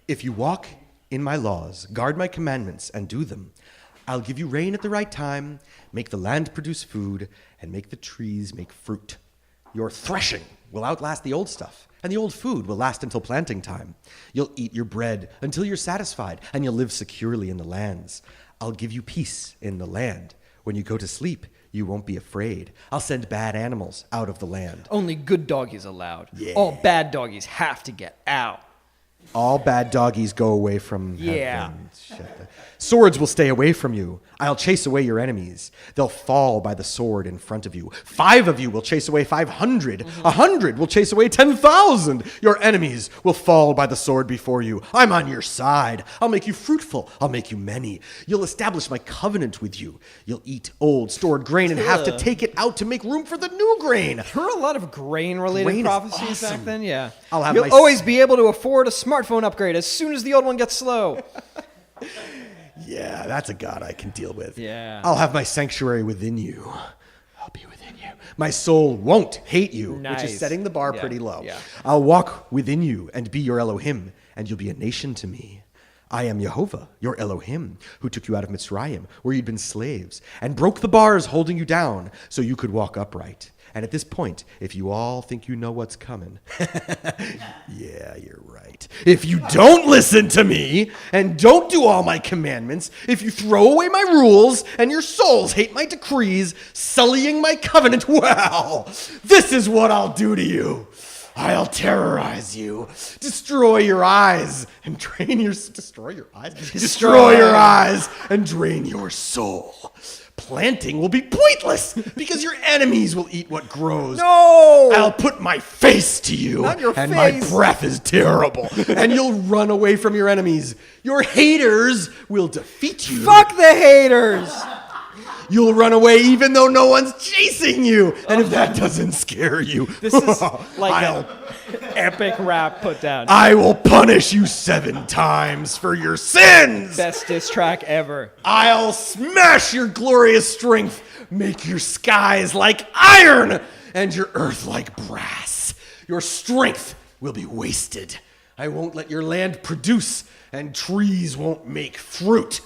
If you walk in my laws, guard my commandments, and do them, I'll give you rain at the right time, make the land produce food, and make the trees make fruit. Your threshing will outlast the old stuff, and the old food will last until planting time. You'll eat your bread until you're satisfied, and you'll live securely in the lands. I'll give you peace in the land. When you go to sleep, you won't be afraid. I'll send bad animals out of the land. Only good doggies allowed. Yeah. All bad doggies have to get out. All bad doggies go away from heaven. Swords will stay away from you. I'll chase away your enemies. They'll fall by the sword in front of you. 5 of you will chase away 500. 100 will chase away 10,000. Your enemies will fall by the sword before you. I'm on your side. I'll make you fruitful. I'll make you many. You'll establish my covenant with you. You'll eat old stored grain and have to take it out to make room for the new grain. There were a lot of grain-related prophecies back then, yeah. You'll always be able to afford a smartphone upgrade as soon as the old one gets slow. Yeah, that's a God I can deal with. Yeah. I'll have my sanctuary within you. I'll be within you. My soul won't hate you, Nice. which is setting the bar pretty low. Yeah. I'll walk within you and be your Elohim, and you'll be a nation to me. I am Jehovah, your Elohim, who took you out of Mitzrayim, where you'd been slaves, and broke the bars holding you down so you could walk upright. And at this point, if you all think you know what's coming, yeah, you're right. If you don't listen to me and don't do all my commandments, if you throw away my rules and your souls hate my decrees, sullying my covenant, well, this is what I'll do to you. I'll terrorize you, destroy your eyes and drain your soul. Planting will be pointless because your enemies will eat what grows. No! I'll put my face to you. Not your and face. My breath is terrible. And you'll run away from your enemies. Your haters will defeat you. Fuck the haters! You'll run away even though no one's chasing you. And if that doesn't scare you, This is like an epic rap put down. I will punish you 7 times for your sins. Best diss track ever. I'll smash your glorious strength, make your skies like iron, and your earth like brass. Your strength will be wasted. I won't let your land produce, and trees won't make fruit.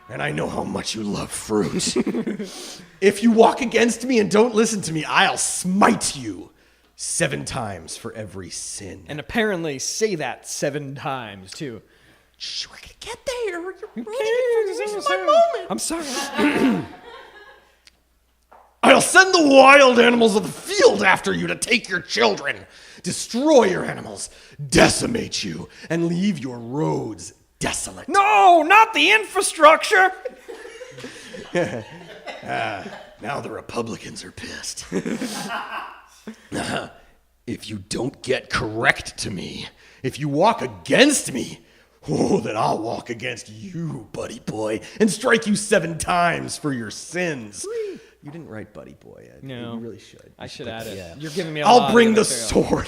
And I know how much you love fruit. If you walk against me and don't listen to me, I'll smite you 7 times for every sin. And apparently say that 7 times, too. Shh, we're gonna get there. This is my moment. I'm sorry. I'll send the wild animals of the field after you to take your children, destroy your animals, decimate you, and leave your roads desolate. No, not the infrastructure! Now the Republicans are pissed. If you don't get correct to me, if you walk against me, then I'll walk against you, buddy boy, and strike you 7 times for your sins. You didn't write buddy boy yet. No. You really should. I should add it. Yeah. You're giving me a lot I'll bring of the material. sword.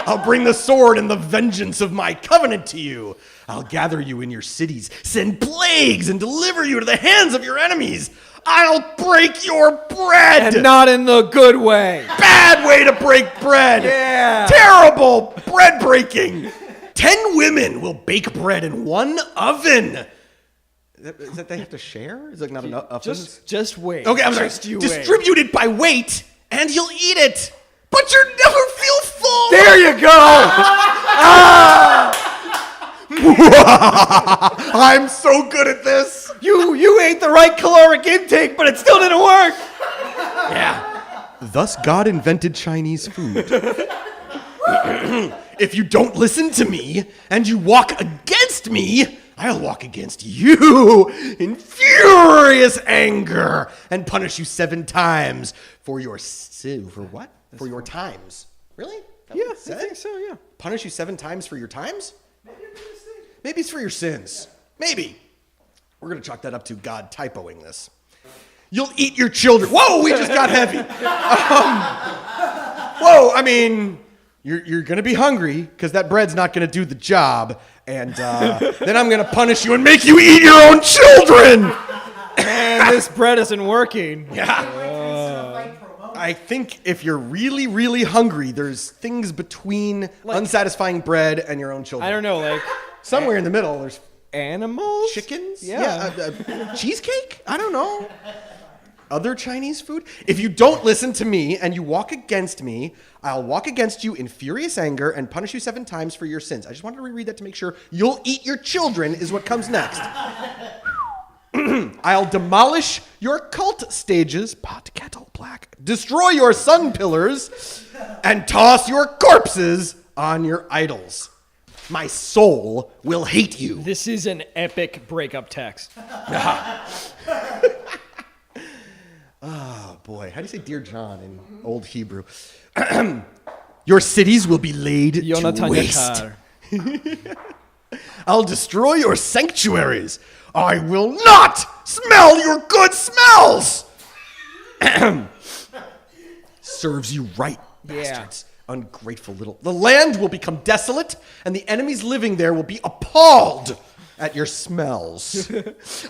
I'll bring the sword and the vengeance of my covenant to you. I'll gather you in your cities, send plagues, and deliver you to the hands of your enemies. I'll break your bread. And not in the good way. Bad way to break bread. Yeah. Terrible bread breaking. 10 women will bake bread in one oven. Is that they have to share? Is it not enough ovens? Just wait. Okay, I'm sorry. Just you Distribute it by weight, and you'll eat it. But you'll never feel full. There you go. I'm so good at this. You ate the right caloric intake, but it still didn't work. Yeah. Thus God invented Chinese food. If you don't listen to me and you walk against me, I'll walk against you in furious anger and punish you 7 times for your for what? For your times. Really? Yeah, I think so, yeah. Punish you 7 times for your times? Maybe it's for your sins. Maybe. We're going to chalk that up to God typoing this. You'll eat your children. Whoa, we just got heavy. Whoa, I mean, you're going to be hungry because that bread's not going to do the job. And then I'm going to punish you and make you eat your own children. Man, this bread isn't working. Yeah. I think if you're really, really hungry, there's things between unsatisfying bread and your own children. I don't know, like somewhere in the middle, there's animals? chickens? Yeah. Cheesecake? I don't know. Other Chinese food? If you don't listen to me and you walk against me, I'll walk against you in furious anger and punish you 7 times for your sins. I just wanted to reread that to make sure. You'll eat your children is what comes next. I'll demolish your cult stages, pot, kettle, black, destroy your sun pillars, and toss your corpses on your idols. My soul will hate you. This is an epic breakup text. Oh, boy. How do you say Dear John in Old Hebrew? Your cities will be laid to waste. I'll destroy your sanctuaries. I will not smell your good smells. Serves you right, bastards. Ungrateful little. The land will become desolate, and the enemies living there will be appalled at your smells.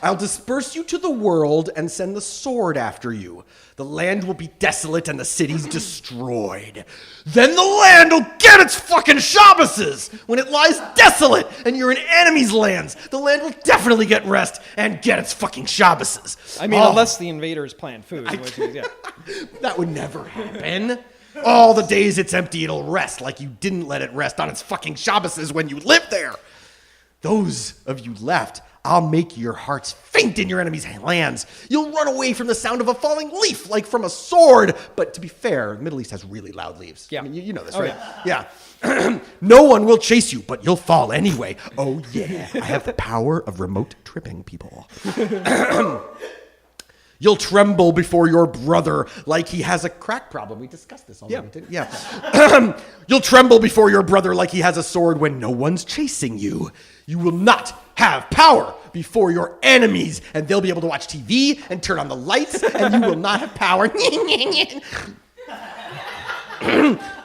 I'll disperse you to the world and send the sword after you. The land will be desolate and the cities destroyed. Then the land will get its fucking Shabbases. When it lies desolate and you're in enemies' lands, the land will definitely get rest and get its fucking Shabbases. I mean, unless the invaders plant food. That would never happen. All the days it's empty, it'll rest like you didn't let it rest on its fucking Shabbases when you lived there. Those of you left, I'll make your hearts faint in your enemies' lands. You'll run away from the sound of a falling leaf like from a sword. But to be fair, the Middle East has really loud leaves. Yeah. I mean, you know this, right? Yeah. No one will chase you, but you'll fall anyway. Oh, yeah. I have the power of remote tripping people. You'll tremble before your brother like he has a crack problem. We discussed this already, didn't we? Yeah. You'll tremble before your brother like he has a sword when no one's chasing you. You will not have power before your enemies, and they'll be able to watch TV and turn on the lights, and you will not have power.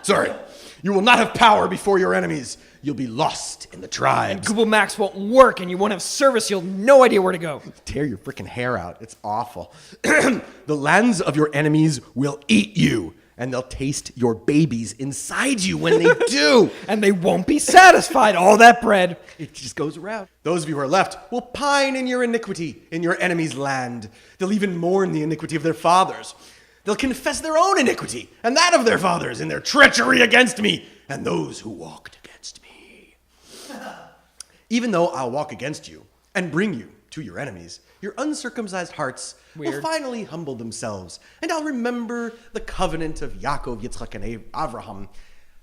Sorry. You will not have power before your enemies. You'll be lost in the tribes. Google Maps won't work, and you won't have service. You'll have no idea where to go. Tear your freaking hair out. It's awful. The lands of your enemies will eat you, and they'll taste your babies inside you when they do. And they won't be satisfied. All that bread. It just goes around. Those of you who are left will pine in your iniquity in your enemy's land. They'll even mourn the iniquity of their fathers. They'll confess their own iniquity and that of their fathers in their treachery against me and those who walked against me. Even though I'll walk against you and bring you to your enemies, your uncircumcised hearts will finally humble themselves, and I'll remember the covenant of Yaakov, Yitzchak, and Avraham.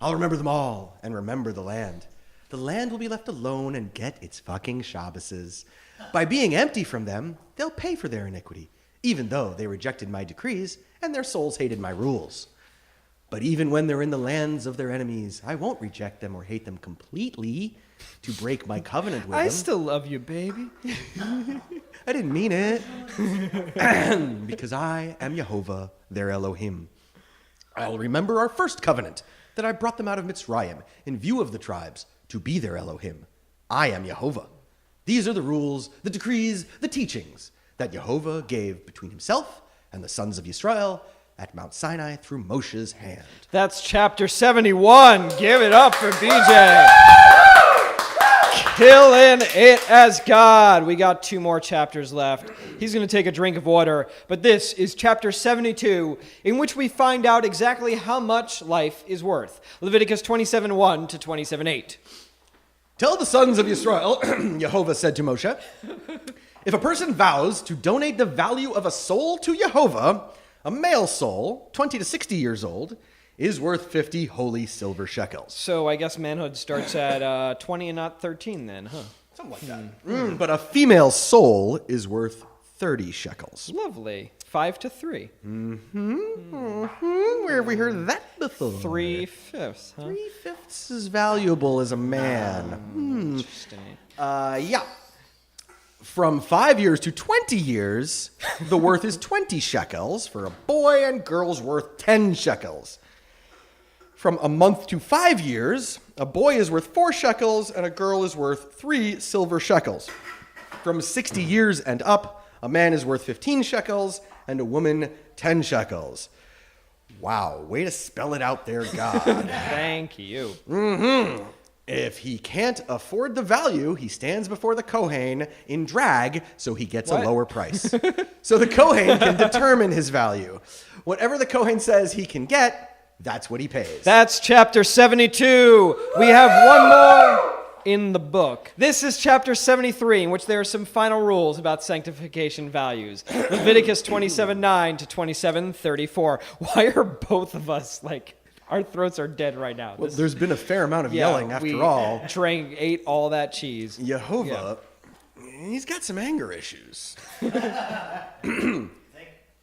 I'll remember them all and remember the land. The land will be left alone and get its fucking Shabbases. By being empty from them, they'll pay for their iniquity. even though they rejected my decrees and their souls hated my rules. But even when they're in the lands of their enemies, I won't reject them or hate them completely to break my covenant with them. I still love you, baby. I didn't mean it. Because I am Jehovah, their Elohim. I'll remember our first covenant, that I brought them out of Mitzrayim in view of the tribes to be their Elohim. I am Jehovah. These are the rules, the decrees, the teachings that Jehovah gave between himself and the sons of Yisrael at Mount Sinai through Moshe's hand. That's chapter 71. Give it up for BJ. Killing it as God. We got 2 more chapters left. He's going to take a drink of water. But this is chapter 72, in which we find out exactly how much life is worth. Leviticus 27:1 to 27:8. Tell the sons of Yisrael, Jehovah said to Moshe, if a person vows to donate the value of a soul to Jehovah, a male soul, 20 to 60 years old, is worth 50 holy silver shekels. So I guess manhood starts at 20 and not 13 then, huh? Something like that. But a female soul is worth 30 shekels. Lovely. 5 to 3. Where have we heard that before? 3/5, huh? 3/5 is valuable as a man. Interesting. Yeah. From 5 years to 20 years, the worth is 20 shekels. For a boy and girl's worth 10 shekels. From a month to 5 years, a boy is worth 4 shekels and a girl is worth 3 silver shekels. From 60 years and up, a man is worth 15 shekels and a woman 10 shekels. Wow, way to spell it out there, God. Thank you. If he can't afford the value, he stands before the Kohen in drag, so he gets a lower price. So the Kohen can determine his value. Whatever the Kohen says he can get, that's what he pays. That's chapter 72. We have one more in the book. This is chapter 73, in which there are some final rules about sanctification values. Leviticus 27:9 to 27:34. Why are both of us like... Our throats are dead right now. Well, there's been a fair amount of yelling after all. Ate all that cheese. Jehovah, he's got some anger issues.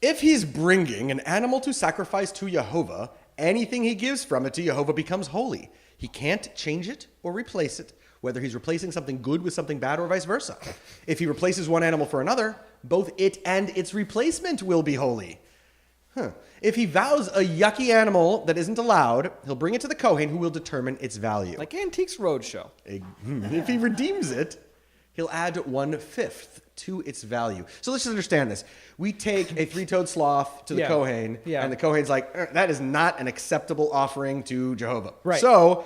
If he's bringing an animal to sacrifice to Jehovah, anything he gives from it to Jehovah becomes holy. He can't change it or replace it, whether he's replacing something good with something bad or vice versa. If he replaces one animal for another, both it and its replacement will be holy. If he vows a yucky animal that isn't allowed, he'll bring it to the Kohen, who will determine its value. Like Antiques Roadshow. If he redeems it, he'll add 1/5 to its value. So let's just understand this. We take a 3-toed sloth to the Kohen, and the Kohen's like, that is not an acceptable offering to Jehovah. Right. So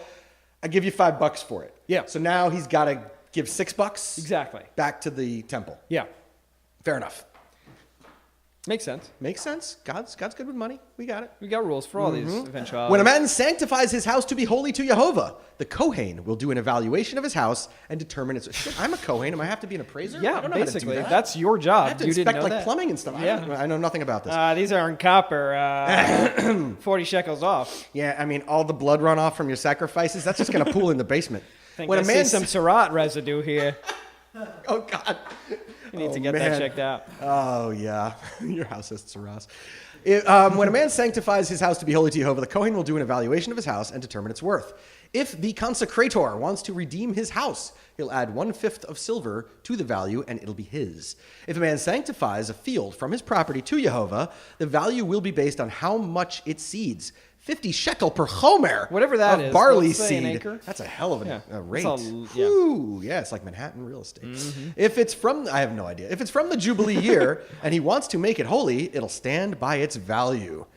I give you $5 for it. Yeah. So now he's got to give $6 Exactly. back to the temple. Yeah. Fair enough. Makes sense. Makes sense. God's good with money. We got it. We got rules for all these eventualities. When a man sanctifies his house to be holy to Jehovah, the Kohen will do an evaluation of his house and determine its... Shit, I'm a Kohen. Am I have to be an appraiser? Yeah, I don't know basically. how to do that. That's your job. I have to you inspect didn't know like that. plumbing and stuff. Yeah. I know nothing about this. These aren't copper. 40 shekels off. Yeah, I mean, all the blood runoff from your sacrifices, that's just going to pool in the basement. I see some Surratt residue here. Oh, God. You need to get that checked out. Oh, yeah. Your house has Saras. When a man sanctifies his house to be holy to Jehovah, the Kohen will do an evaluation of his house and determine its worth. If the consecrator wants to redeem his house, he'll add 1/5 of silver to the value, and it'll be his. If a man sanctifies a field from his property to Jehovah, the value will be based on how much it seeds. 50 shekel per homer. Whatever that of is. barley Let's say an seed. acre. That's a hell of a rate. It's like Manhattan real estate. If it's from, I have no idea. If it's from the Jubilee year and he wants to make it holy, it'll stand by its value.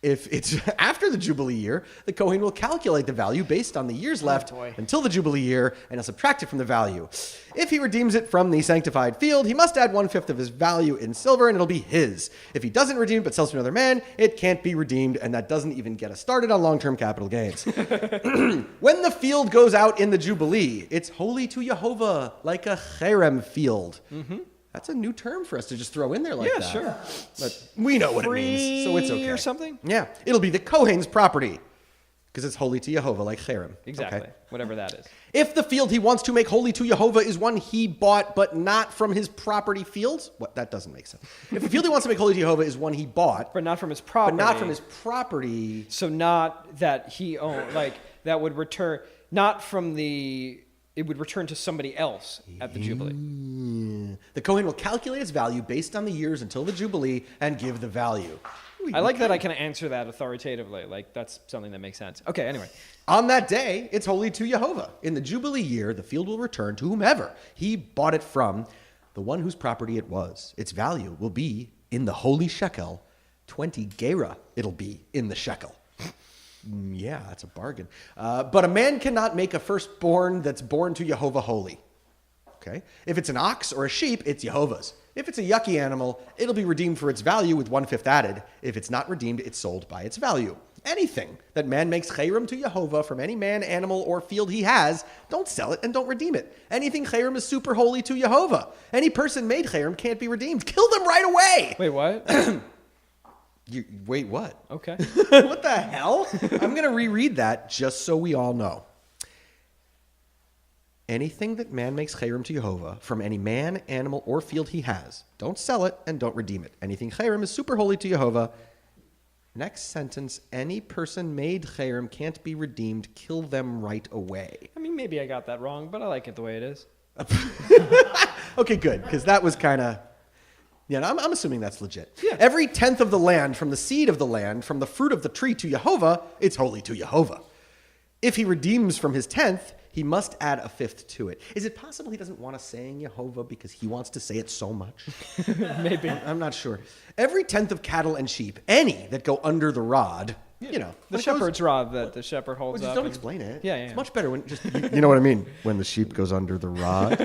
If it's after the Jubilee year, the Kohen will calculate the value based on the years left until the Jubilee year, and he'll subtract it from the value. If he redeems it from the sanctified field, he must add 1/5 of his value in silver, and it'll be his. If he doesn't redeem but sells to another man, it can't be redeemed, and that doesn't even get us started on long-term capital gains. When the field goes out in the Jubilee, it's holy to Jehovah, like a cherem field. That's a new term for us to just throw in there like that. Yeah, sure. But we know what it means, so it's okay. Or something? Yeah, it'll be the Kohen's property. Because it's holy to Jehovah, like cherem. Exactly. Okay. Whatever that is. If the field he wants to make holy to Jehovah is one he bought, but not from his property fields, what? That doesn't make sense. If the field he wants to make holy to Jehovah is one he bought, But not from his property. but not from his property, So not that he owned, like that would return, not from the, it would return to somebody else at the Jubilee. the Kohen will calculate its value based on the years until the Jubilee and give the value. I like that I can answer that authoritatively. Like, that's something that makes sense. Okay, anyway. On that day, it's holy to Jehovah. In the Jubilee year, the field will return to whomever he bought it from, the one whose property it was. Its value will be in the holy shekel, 20 gera it'll be in the shekel. Yeah, that's a bargain. But a man cannot make a firstborn that's born to Jehovah holy. Okay? If it's an ox or a sheep, it's Jehovah's. If it's a yucky animal, it'll be redeemed for its value with 1/5 added. If it's not redeemed, it's sold by its value. Anything that man makes cherem to Jehovah from any man, animal, or field he has, don't sell it and don't redeem it. Anything cherem is super holy to Jehovah. Any person made cherem can't be redeemed. Kill them right away. Wait, what? Wait, what? Okay. What the hell? I'm going to reread that just so we all know. Anything that man makes cherem to Jehovah from any man, animal, or field he has, don't sell it and don't redeem it. Anything cherem is super holy to Jehovah. Next sentence, any person made cherem can't be redeemed. Kill them right away. I mean, maybe I got that wrong, but I like it the way it is. Okay, good, because that was kind of... Yeah, I'm assuming that's legit. Yeah. Every 10th of the land, from the seed of the land, from the fruit of the tree to Jehovah, it's holy to Jehovah. If he redeems from his 10th, he must add a 5th to it. Is it possible he doesn't want to say Jehovah because he wants to say it so much? Maybe. I'm not sure. Every 10th of cattle and sheep, any that go under the rod, you know. The shepherd's rod that the shepherd holds Well, just up. don't explain it. Yeah. It's much better when just, you know what I mean? When the sheep goes under the rod.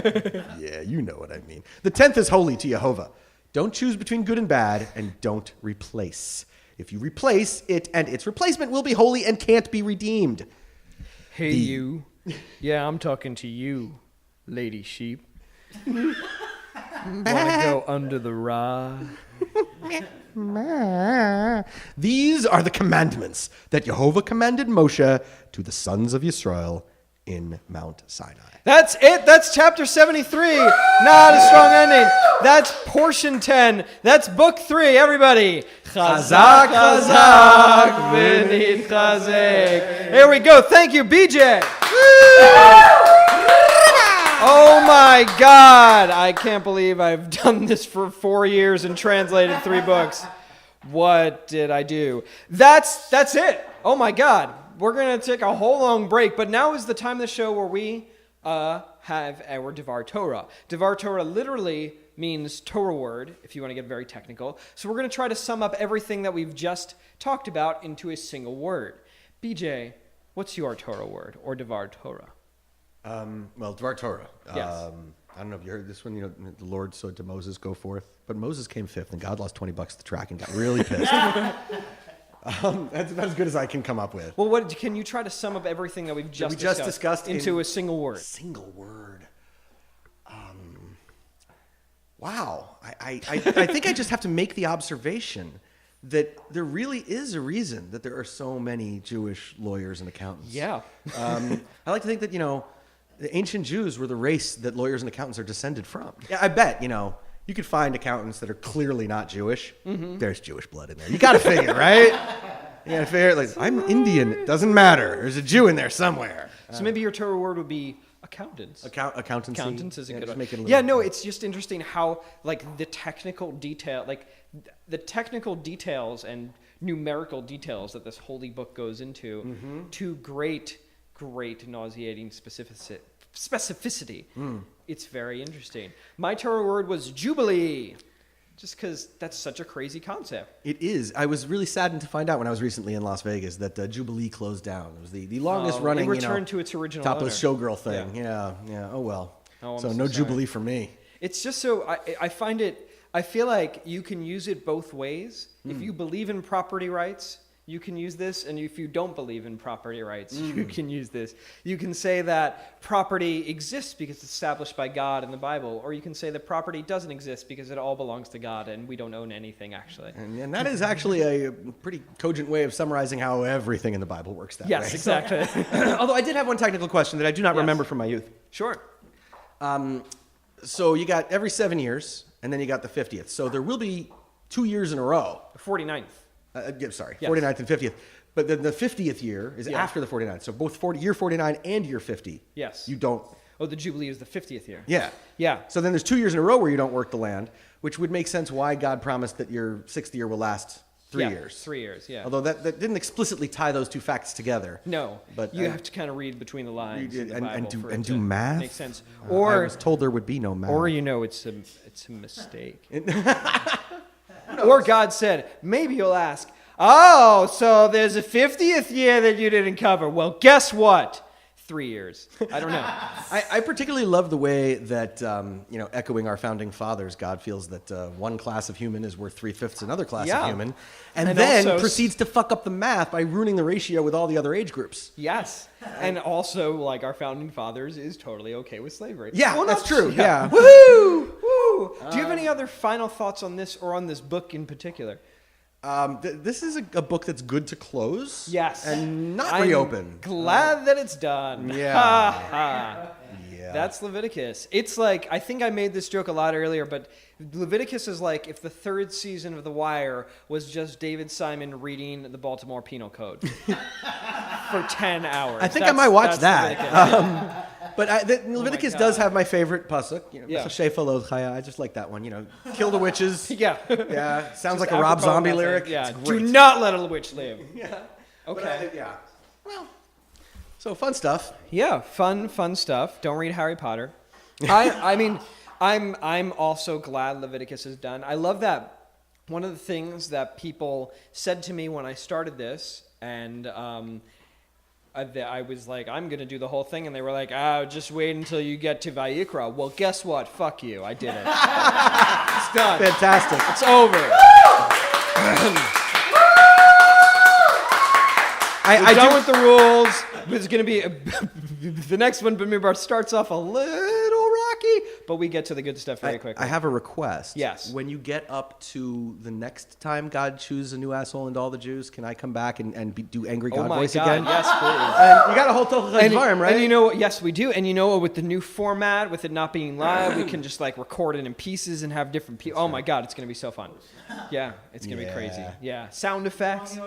Yeah, you know what I mean. The 10th is holy to Jehovah. Don't choose between good and bad, and don't replace. If you replace it, and its replacement will be holy and can't be redeemed. Hey, you. Yeah, I'm talking to you, lady sheep. Want to go under the rod? These are the commandments that Jehovah commanded Moshe to the sons of Yisrael in Mount Sinai. That's it. That's chapter 73. Not a strong ending. That's portion 10. That's book 3. Everybody. Chazak, chazak, v'nit chazek. Here we go. Thank you, BJ. Oh my God. I can't believe I've done this for 4 years and translated 3 books. What did I do? That's it. Oh my God. We're going to take a whole long break, but now is the time of the show where we have our Devar Torah. Devar Torah literally means Torah word, if you want to get very technical. So we're going to try to sum up everything that we've just talked about into a single word. BJ, what's your Torah word or Devar Torah? Well, Devar Torah. Yes. I don't know if you heard this one. You know, the Lord said to Moses, "Go forth," but Moses came 5th, and God lost $20 at the track and got really pissed. That's about as good as I can come up with. Well, can you try to sum up everything that we've just discussed into a single word? Single word. Wow. I think I just have to make the observation that there really is a reason that there are so many Jewish lawyers and accountants. Yeah. I like to think that, the ancient Jews were the race that lawyers and accountants are descended from. Yeah, I bet, you could find accountants that are clearly not Jewish. Mm-hmm. There's Jewish blood in there. You got to figure, right? You got to figure, like, I'm Indian. It doesn't matter. There's a Jew in there somewhere. So maybe your Torah word would be accountants. Accountancy. Accountants is a good one. Yeah, no, it's just interesting how, like, the technical details and numerical details that this holy book goes into to great nauseating specificity. It's very interesting. My Torah word was Jubilee, just because that's such a crazy concept. It is. I was really saddened to find out when I was recently in Las Vegas that Jubilee closed down. It was the longest running, it returned to its original topless owner. showgirl thing. Yeah. Oh well. Oh, so no Jubilee for me. It's just so I find it. I feel like you can use it both ways. If you believe in property rights, you can use this, and if you don't believe in property rights, you can use this. You can say that property exists because it's established by God in the Bible, or you can say that property doesn't exist because it all belongs to God and we don't own anything, actually. And that is actually a pretty cogent way of summarizing how everything in the Bible works that way. Yes, exactly. Although I did have one technical question that I do not remember from my youth. Sure. So you got every 7 years, and then you got the 50th. So there will be 2 years in a row. 49th. Sorry, Yes. 49th and 50th. But then the 50th year is after the 49th. So both year 49 and year 50. Yes. You don't. Oh, the Jubilee is the 50th year. Yeah. Yeah. So then there's 2 years in a row where you don't work the land, which would make sense why God promised that your 6th year will last 3 years. 3 years, yeah. Although that didn't explicitly tie those two facts together. No, but you have to kind of read between the lines in the Bible and do math. Make sense. I Or was told there would be no math. Or it's a mistake. Or God said, maybe you'll ask, oh, so there's a 50th year that you didn't cover. Well, guess what? 3 years. I don't know. I particularly love the way that, echoing our founding fathers, God feels that one class of human is worth 3/5 another class of human, and then also proceeds to fuck up the math by ruining the ratio with all the other age groups. Yes. And also, like, our founding fathers is totally okay with slavery. Yeah, well, that's true. Yeah. Woohoo! Woo! Do you have any other final thoughts on this or on this book in particular? This is a book that's good to close. Yes. And not reopen. Glad that it's done. Yeah. Yeah. That's Leviticus. It's like, I think I made this joke a lot earlier, but Leviticus is like if the third season of The Wire was just David Simon reading the Baltimore Penal Code for 10 hours. I think I might watch that. But Leviticus does have my favorite pasuk. I just like that one. Kill the witches. Yeah. Yeah. Sounds like a Rob Zombie lyric. Yeah. Do not let a witch live. Yeah. Okay. Yeah. Well. So fun stuff. Yeah. Fun stuff. Don't read Harry Potter. I mean, I'm also glad Leviticus is done. I love that. One of the things that people said to me when I started this, and I was like, I'm going to do the whole thing. And they were like, just wait until you get to Vayikra. Well, guess what? Fuck you. I did it. It's done. Fantastic. It's over. We're done with the rules. It's going to be the next one. Bamidbar starts off a little rocky, but we get to the good stuff very quickly. I have a request. Yes. When you get up to the next time God chooses a new asshole into all the Jews, can I come back and do angry God voice again? Yes, please. And you got a whole Tochel right? And you know what? Yes, we do. And you know what? With the new format, with it not being live, we can just like record it in pieces and have different people. Oh my God, it's going to be so fun. Yeah, it's going to be crazy. Yeah, sound effects.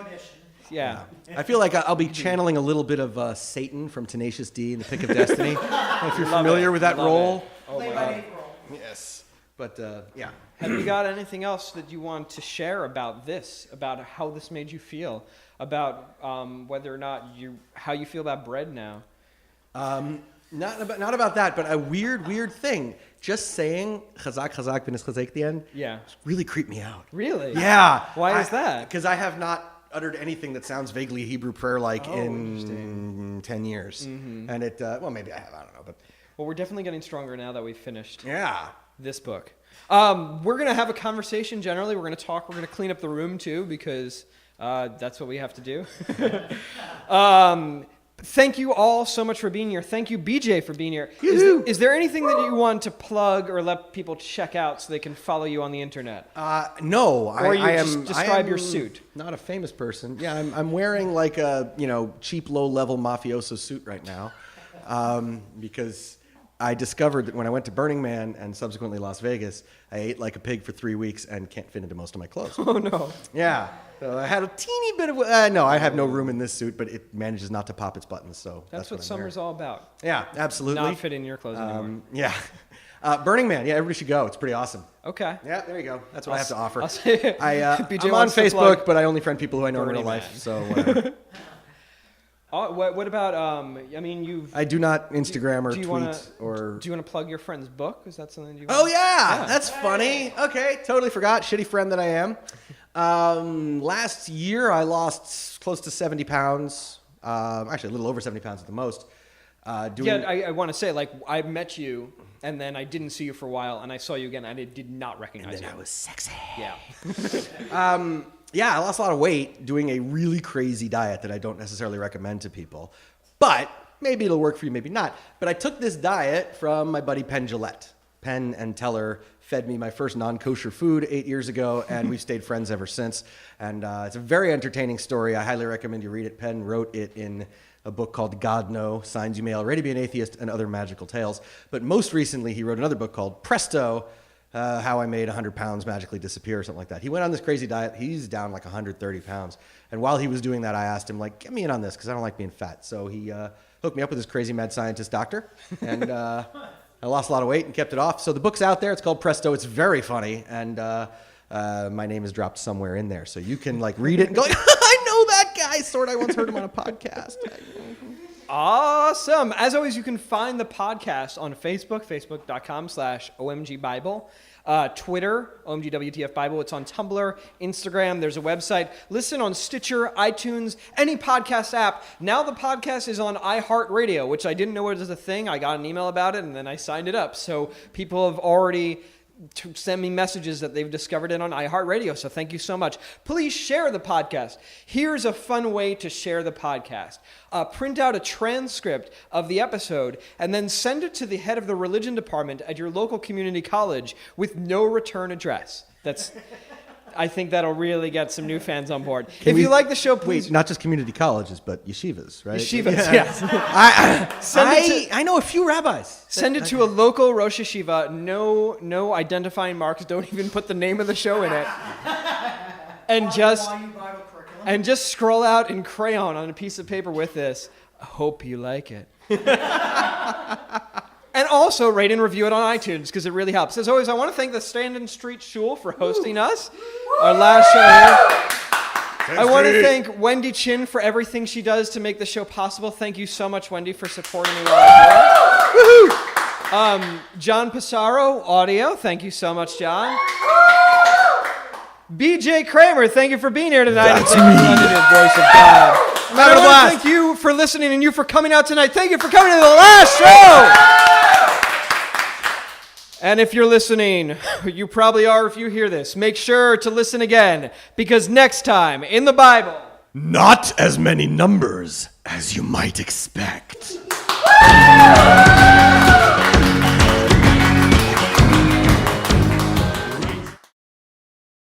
Yeah. I feel like I'll be channeling a little bit of Satan from Tenacious D in The Pick of Destiny. If you're familiar with that role. Oh my God. Yes. But, yeah. Have you got anything else that you want to share about this, about how this made you feel, about whether or not how you feel about bread now? Not about that, but a weird thing. Just saying chazak b'nis chazek at the end really creeped me out. Really? Yeah. Why is that? Because I have not uttered anything that sounds vaguely Hebrew prayer-like in 10 years. Mm-hmm. And it, maybe I have, I don't know. But well, we're definitely getting stronger now that we've finished this book. We're going to have a conversation generally. We're going to talk. We're going to clean up the room, too, because that's what we have to do. Thank you all so much for being here. Thank you, BJ, for being here. Is there anything that you want to plug or let people check out so they can follow you on the internet? No. Or just describe your suit. Not a famous person. Yeah, I'm wearing like a cheap, low-level mafioso suit right now because I discovered that when I went to Burning Man and subsequently Las Vegas, I ate like a pig for 3 weeks and can't fit into most of my clothes. Oh, no. Yeah. So I had a teeny bit of... no, I have no room in this suit, but it manages not to pop its buttons, so that's what summer's all about. Yeah, absolutely. Not fit in your clothes anymore. Yeah. Burning Man. Yeah, everybody should go. It's pretty awesome. Okay. Yeah, there you go. That's what I have to offer. I'm on Facebook, but I only friend people who I know in real life, so whatever. What about, I do not Instagram or tweet or... Do you want to plug your friend's book? Is that something you want? Oh, yeah! That's funny. Okay, totally forgot. Shitty friend that I am. Last year, I lost close to 70 pounds. Actually, a little over 70 pounds at the most. I want to say, like, I met you, and then I didn't see you for a while, and I saw you again, and I did not recognize you. I was sexy. Yeah. I lost a lot of weight doing a really crazy diet that I don't necessarily recommend to people. But maybe it'll work for you, maybe not. But I took this diet from my buddy Penn Jillette. Penn and Teller fed me my first non-kosher food 8 years ago, and we've stayed friends ever since. And it's a very entertaining story. I highly recommend you read it. Penn wrote it in a book called God No, Signs You May Already Be an Atheist, and Other Magical Tales. But most recently, he wrote another book called Presto, How I Made 100 Pounds Magically Disappear, or something like that. He went on this crazy diet. He's down like 130 pounds. And while he was doing that, I asked him, like, get me in on this, because I don't like being fat. So he hooked me up with this crazy mad scientist doctor, and I lost a lot of weight and kept it off. So the book's out there. It's called Presto. It's very funny, and my name is dropped somewhere in there. So you can like read it and go, I know that guy. Sort of. I once heard him on a podcast. Awesome. As always, you can find the podcast on Facebook, facebook.com/OMGBible. Twitter, OMGWTFBIBLE. It's on Tumblr, Instagram. There's a website. Listen on Stitcher, iTunes, any podcast app. Now the podcast is on iHeartRadio, which I didn't know was a thing. I got an email about it, and then I signed it up. So people have already send me messages that they've discovered it on iHeartRadio. So thank you so much. Please share the podcast. Here's a fun way to share the podcast. Print out a transcript of the episode and then send it to the head of the religion department at your local community college with no return address. I think that'll really get some new fans on board. If you like the show, please... Wait, not just community colleges, but yeshivas, right? Yeshivas, yes. I know a few rabbis. Send it to a local Rosh Yeshiva. No identifying marks. Don't even put the name of the show in it. And just scroll out in crayon on a piece of paper with this. I hope you like it. And also rate and review it on iTunes because it really helps. As always, I want to thank the Stand Street Shul for hosting us. Our last show here. I want to thank Wendy Chin for everything she does to make the show possible. Thank you so much, Wendy, for supporting me while I'm here. John Passaro, audio. Thank you so much, John. BJ Kramer, thank you for being here tonight. That's and thank you for the voice of God. I'm having a blast. Thank you for listening and you for coming out tonight. Thank you for coming to the last show. And if you're listening, you probably are if you hear this, make sure to listen again, because next time in the Bible, not as many numbers as you might expect.